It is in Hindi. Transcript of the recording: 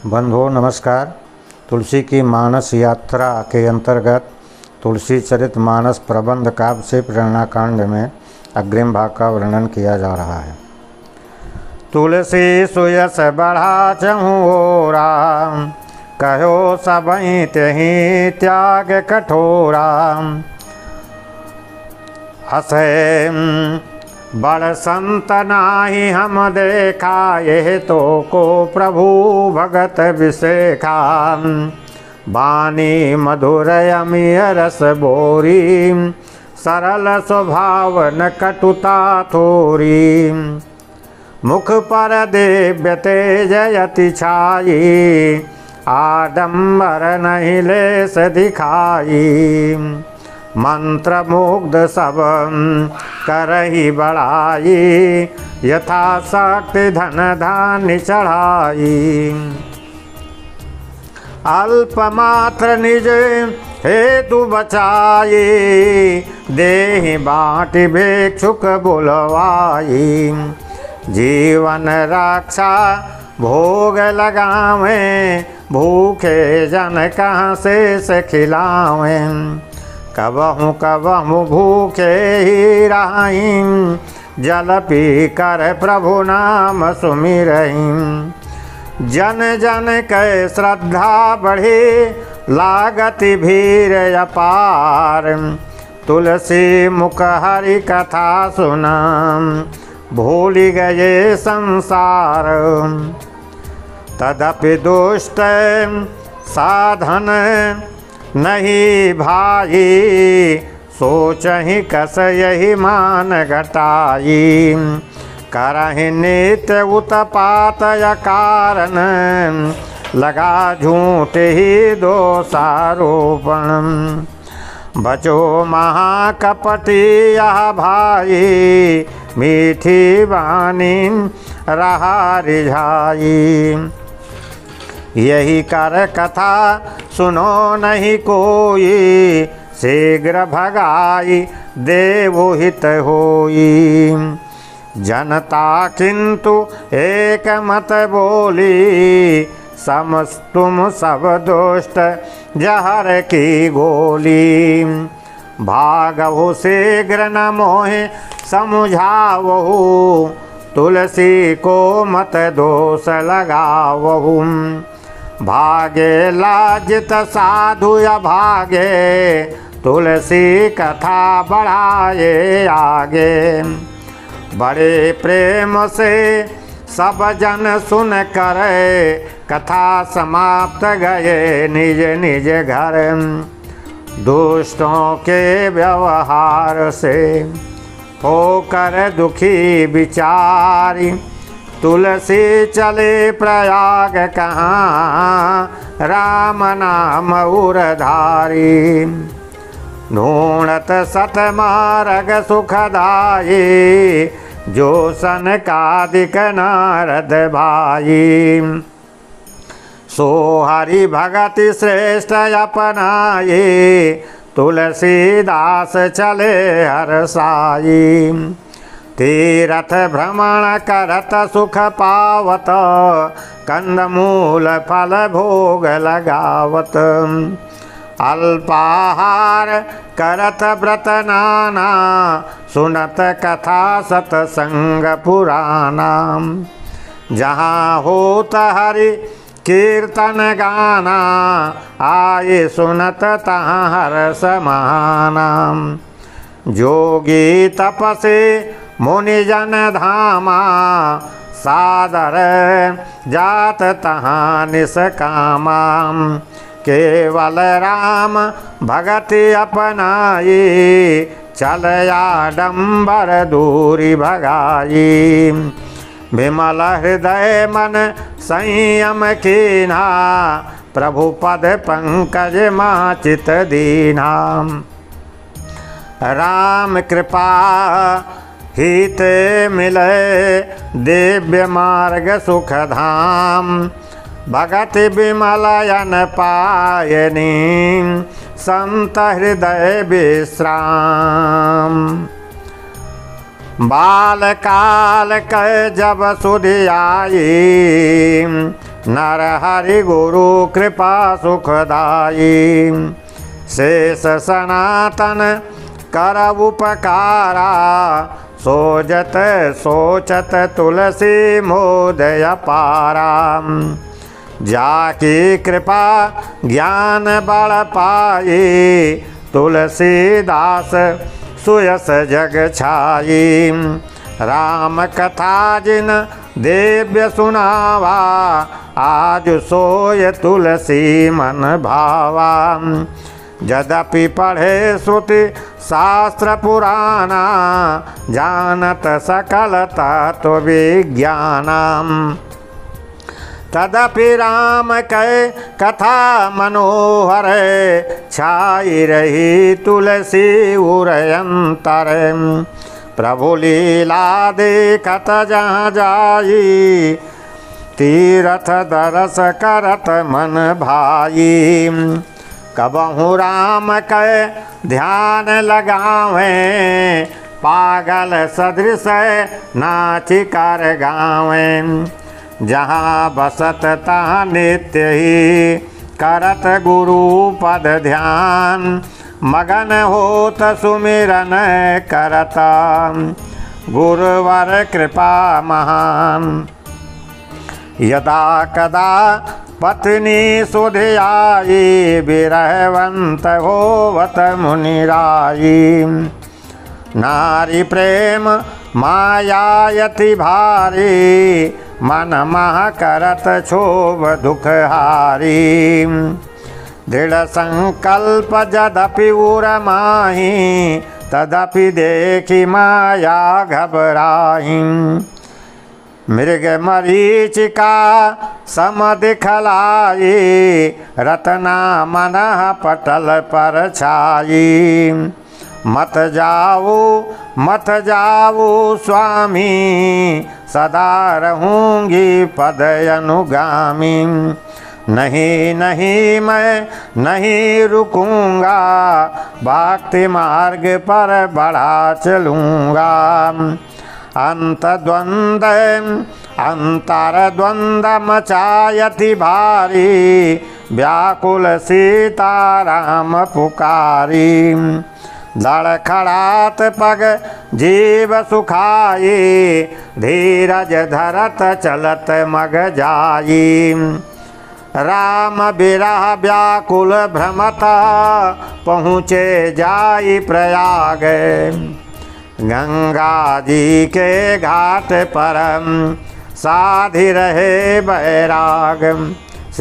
बंधुओं नमस्कार। तुलसी की मानस यात्रा के अंतर्गत तुलसी चरित मानस प्रबंध काव्य से प्रेरणा कांड में अग्रिम भाग का वर्णन किया जा रहा है। तुलसी सुयस बढ़ा चहुरा, कहो सबई तेहि त्याग कठोरा। हसे बड़ संत नाही हम देखा, ये तो को प्रभु भगत विशेखा। वाणी मधुर अमिय रस बोरी, सरल स्वभाव न कटुता थोरी। मुख पर दिव्य तेज यति छाई, आडंबर नहीं लेस दिखाई। मंत्र मुग्ध सब करही बढ़ाई, यथा शक्ति धन धान्य चढ़ाई। अल्प मात्र निज हेतु बचाई, देहि बाँटि भिक्षुक बुलवाई। जीवन रक्षा भोग लगावे, भूखे जन कहाँ से खिलावें। कबहु कबहु भूखे ही रहीं, जल पी कर प्रभु नाम सुमिरहीं। जन जन कै श्रद्धा बढ़े, लागति भीर अपार। तुलसी मुख हरि कथा सुना, भूल गए संसार। तदपि दुष्ट साधन नहीं भाई, सोचहि कस यही मान घटाई। करहि नित्य उत्पात कारण, लगा झूठ ही दोषारोपण। बचो महाकपटी यह भाई, मीठी वाणी रहा रिझाई। यही कर कथा सुनो नहीं कोई, शीघ्र भगाई देवो हित होई। जनता किंतु एक मत बोली, तुम सब दुष्ट जहर की गोली। भागवो शीघ्र न मोहे समझावो, तुलसी को मत दोष लगावो। भागे लाजित साधु या भागे, तुलसी कथा बढ़ाए आगे। बड़े प्रेम से सब जन सुन कर, कथा समाप्त गए निज निज घर। दुष्टों के व्यवहार से होकर दुखी विचारी, तुलसी चले प्रयाग कहाँ, राम नाम उरधारी। ढूंढत सत मार्ग सुखदाई, जो सनकादिक नारद भाई। सो हरि भगति श्रेष्ठ अपनाई, तुलसीदास चले हरसाई। तीरथ भ्रमण करत सुख पावत, कंदमूल फल भोग लगावत। अल्पाहार करत व्रत नाना, सुनत कथा सतसंग पुराना। जहाँ होत हरि कीर्तन गाना, आए सुनत तहाँ हर्ष महाना। जोगी तपसे मुनिजन धामा, सादर जात तहाँ निष्कामा। केवल राम भगति अपनाई, चल आडंबर दूरी भगाई। विमल हृदय मन संयम कीन्हा, प्रभु पद पंकज माचित दीन्हा। राम कृपा हिते मिले, दिव्य मार्ग सुख धाम। भगति विमलयन पायनी, संत हृदय विश्राम। बाल काल कह जब सुधि आई, नर हरि गुरु कृपा सुखदाई। शेष सनातन कर उपकारा, सोजत सोचत तुलसी मोदय पारा। जाकी कृपा ज्ञान बढ़ पाई, तुलसीदास सुयस जग छाई। राम कथा जिन दिव्य सुनावा, आज सोय तुलसी मन भावा। यद्यपि पढ़े श्रुति शास्त्र पुराना, जानत सकल तत्व विज्ञाना। तदपि राम कै कथा मनोहर, छाई रही तुलसी उरयंतर। प्रभु लीला देखत जहाँ जाई, तीरथ दरस करत मन भाई। कबहु राम कै ध्यान लगावे, पागल सदृश नाच कर गावे। जहाँ बसत तहाँ नित्य ही, करत गुरु पद ध्यान। मगन होत सुमिरन करत, गुरुवर कृपा महान। यदा कदा पत्नी सुधि आई, बिरहवंत होवत मुनिराई। नारी प्रेम मायायति भारी, मन मह करत क्षोभ दुख हारी। दृढ़ संकल्प यद्यपि उर माही, तदपि देखी माया घबराही। मृग मरीचिका सम दिखलाई, रत्ना मनः पटल पर छाई। मत जाओ स्वामी, सदा रहूंगी पद अनुगामी। नहीं नहीं मैं नहीं रुकूंगा, भक्ति मार्ग पर बढ़ा चलूंगा। अंतर द्वंद्व मचायति भारी, व्याकुल सीता राम पुकारी। धड़खड़ात पग जीव सुखाई, धीरज धरत चलत मग जाई। राम बिरह व्याकुल भ्रमता, पहुँचे जाई प्रयाग। गंगा जी के घाट पर साधि रहे बैराग।